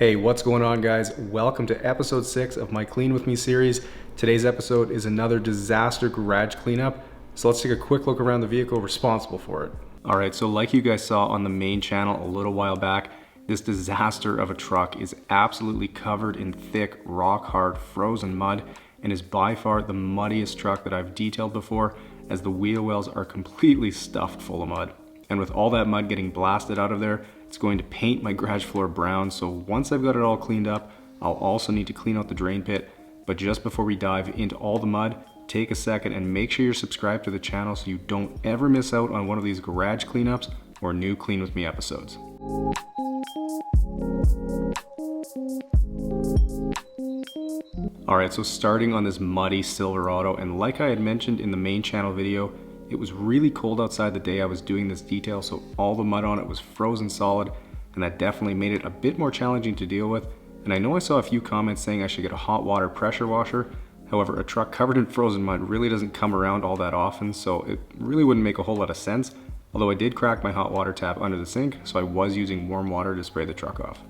Hey, what's going on, guys? Welcome to episode 6 of my Clean With Me series. Today's episode is another disaster garage cleanup, so let's take a quick look around the vehicle responsible for it. Alright, so like you guys saw on the main channel a little while back, this disaster of a truck is absolutely covered in thick, rock-hard, frozen mud and is by far the muddiest truck that I've detailed before, as the wheel wells are completely stuffed full of mud. And with all that mud getting blasted out of there, it's going to paint my garage floor brown. So once I've got it all cleaned up, I'll also need to clean out the drain pit. But just before we dive into all the mud, take a second and make sure you're subscribed to the channel so you don't ever miss out on one of these garage cleanups or new Clean With Me episodes. Alright, so starting on this muddy Silverado, and like I had mentioned in the main channel video, it was really cold outside the day I was doing this detail, so all the mud on it was frozen solid, and that definitely made it a bit more challenging to deal with. And I know I saw a few comments saying I should get a hot water pressure washer. However, a truck covered in frozen mud really doesn't come around all that often, so it really wouldn't make a whole lot of sense. Although I did crack my hot water tap under the sink, so I was using warm water to spray the truck off.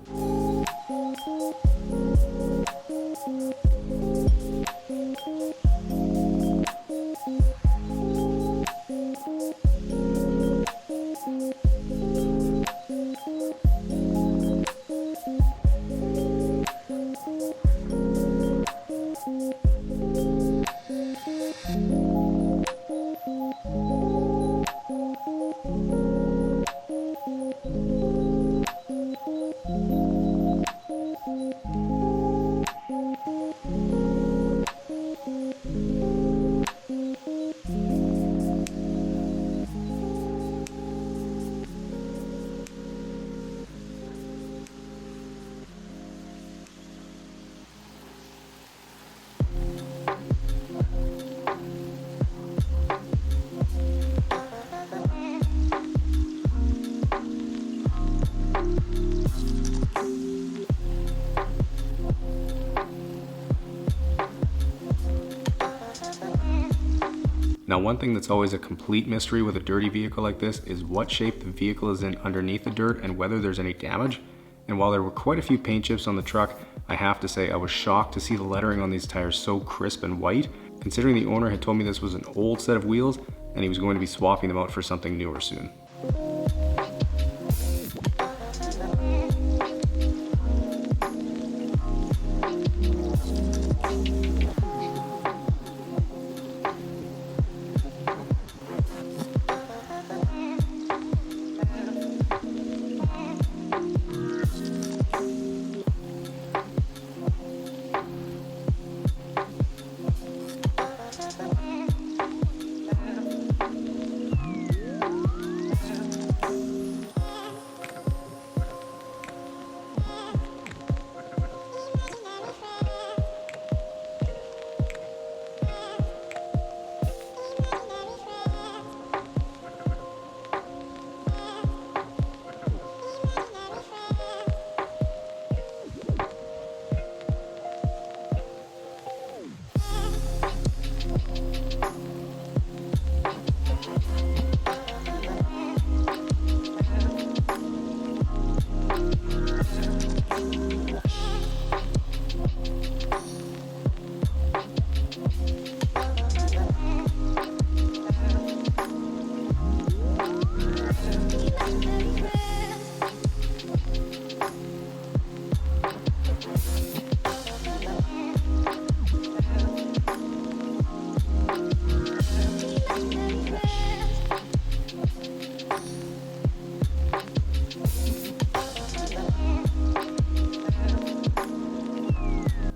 Now, one thing that's always a complete mystery with a dirty vehicle like this is what shape the vehicle is in underneath the dirt and whether there's any damage. And while there were quite a few paint chips on the truck, I have to say I was shocked to see the lettering on these tires so crisp and white, considering the owner had told me this was an old set of wheels and he was going to be swapping them out for something newer soon.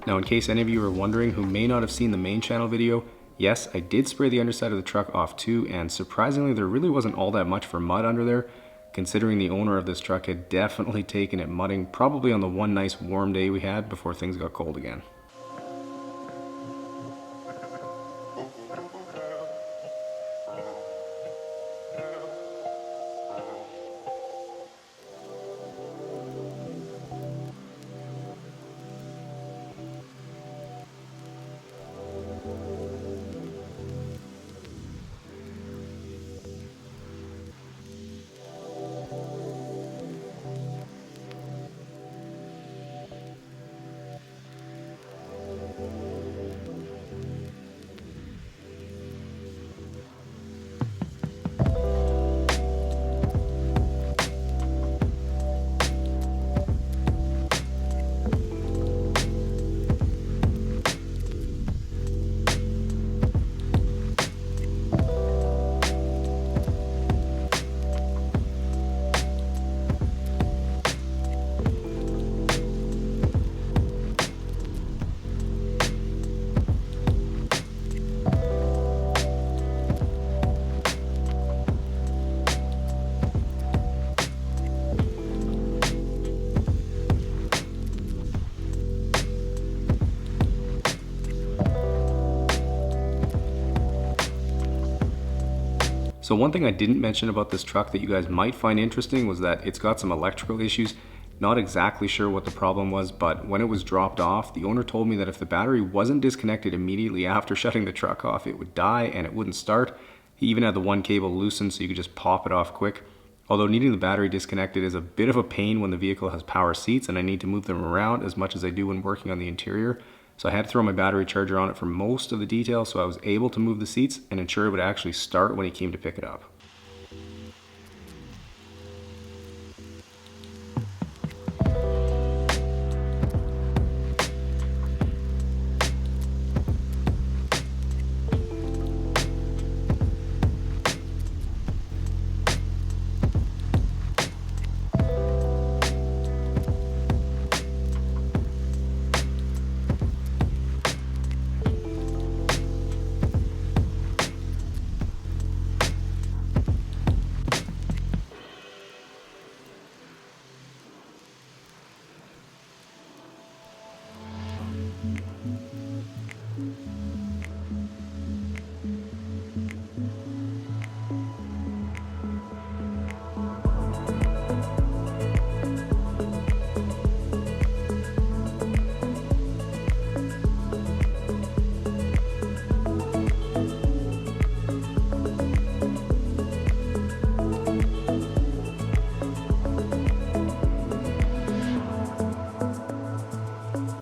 Now, in case any of you are wondering who may not have seen the main channel video, yes, I did spray the underside of the truck off too, and surprisingly there really wasn't all that much for mud under there, considering the owner of this truck had definitely taken it mudding probably on the one nice warm day we had before things got cold again. So one thing I didn't mention about this truck that you guys might find interesting was that it's got some electrical issues. Not exactly sure what the problem was, but when it was dropped off, the owner told me that if the battery wasn't disconnected immediately after shutting the truck off, it would die and it wouldn't start. He even had the one cable loosened so you could just pop it off quick. Although needing the battery disconnected is a bit of a pain when the vehicle has power seats and I need to move them around as much as I do when working on the interior. So I had to throw my battery charger on it for most of the details so I was able to move the seats and ensure it would actually start when he came to pick it up.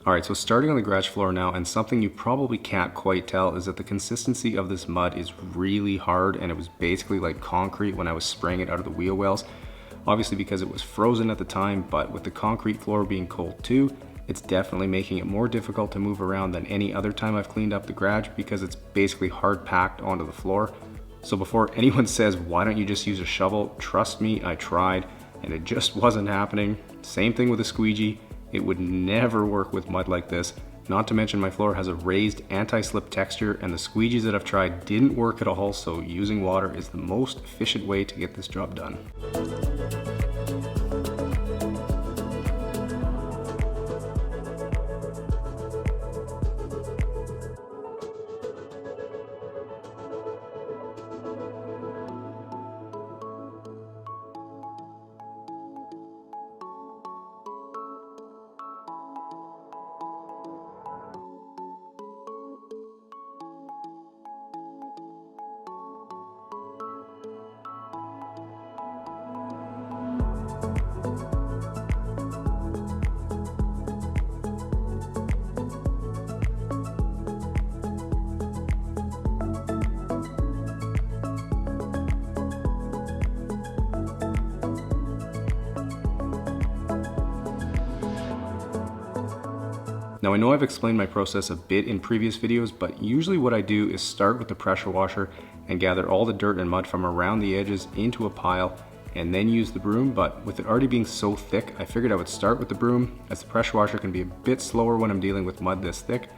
Alright, so starting on the garage floor now, and something you probably can't quite tell is that the consistency of this mud is really hard, and it was basically like concrete when I was spraying it out of the wheel wells. Obviously because it was frozen at the time, but with the concrete floor being cold too, it's definitely making it more difficult to move around than any other time I've cleaned up the garage because it's basically hard packed onto the floor. So before anyone says, why don't you just use a shovel? Trust me, I tried, and it just wasn't happening. Same thing with a squeegee. It would never work with mud like this. Not to mention my floor has a raised anti-slip texture and the squeegees that I've tried didn't work at all, so using water is the most efficient way to get this job done. Now I know I've explained my process a bit in previous videos, but usually what I do is start with the pressure washer and gather all the dirt and mud from around the edges into a pile and then use the broom. But with it already being so thick, I figured I would start with the broom as the pressure washer can be a bit slower when I'm dealing with mud this thick.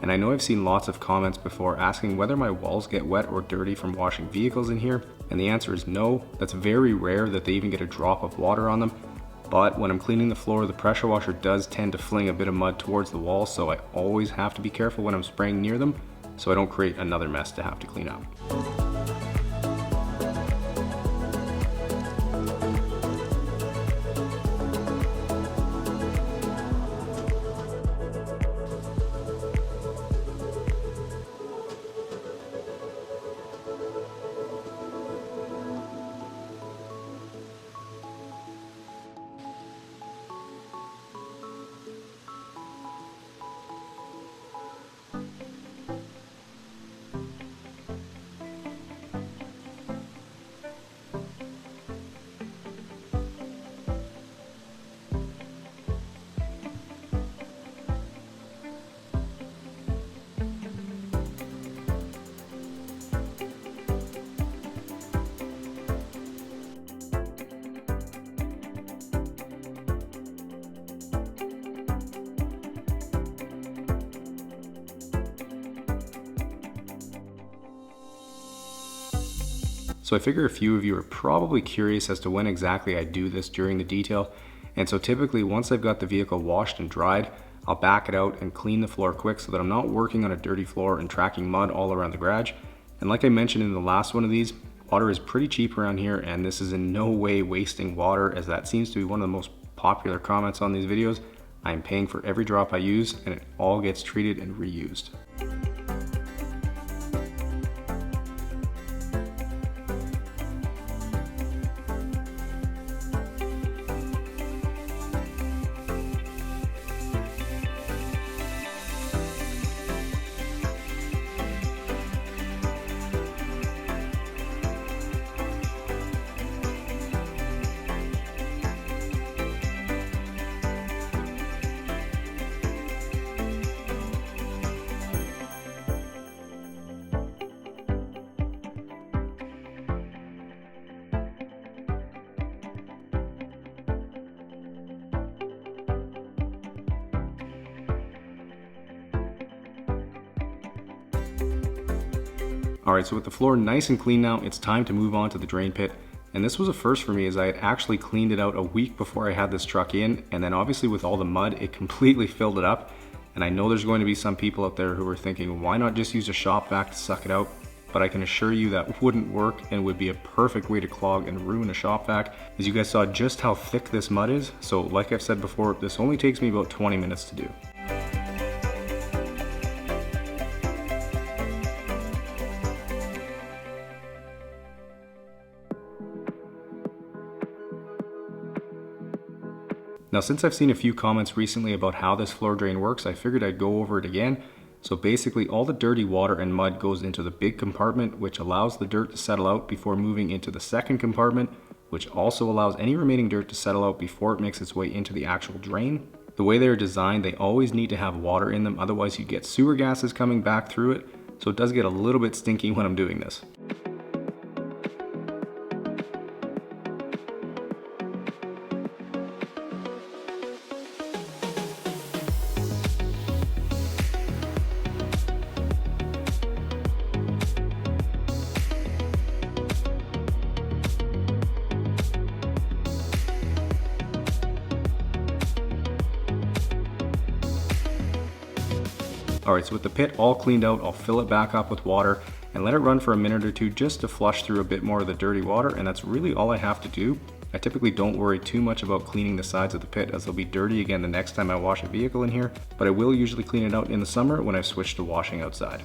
And I know I've seen lots of comments before asking whether my walls get wet or dirty from washing vehicles in here, and the answer is no. That's very rare that they even get a drop of water on them. But when I'm cleaning the floor, the pressure washer does tend to fling a bit of mud towards the wall, so I always have to be careful when I'm spraying near them so I don't create another mess to have to clean up. So I figure a few of you are probably curious as to when exactly I do this during the detail. And so typically once I've got the vehicle washed and dried, I'll back it out and clean the floor quick so that I'm not working on a dirty floor and tracking mud all around the garage. And like I mentioned in the last one of these, Water is pretty cheap around here, and this is in no way wasting water, as that seems to be one of the most popular comments on these videos. I am paying for every drop I use, and it all gets treated and reused. Alright, so with the floor nice and clean now, it's time to move on to the drain pit. And this was a first for me, as I had actually cleaned it out a week before I had this truck in, and then obviously with all the mud, it completely filled it up. And I know there's going to be some people out there who are thinking, why not just use a shop vac to suck it out? But I can assure you that wouldn't work and would be a perfect way to clog and ruin a shop vac, as you guys saw just how thick this mud is. So like I've said before, this only takes me about 20 minutes to do. Now, since I've seen a few comments recently about how this floor drain works, I figured I'd go over it again. So basically, all the dirty water and mud goes into the big compartment, which allows the dirt to settle out before moving into the second compartment, which also allows any remaining dirt to settle out before it makes its way into the actual drain. The way they're designed, they always need to have water in them, otherwise you get sewer gases coming back through it, so it does get a little bit stinky when I'm doing this. Alright, so with the pit all cleaned out, I'll fill it back up with water and let it run for a minute or two just to flush through a bit more of the dirty water, and that's really all I have to do. I typically don't worry too much about cleaning the sides of the pit, as they'll be dirty again the next time I wash a vehicle in here, but I will usually clean it out in the summer when I've switched to washing outside.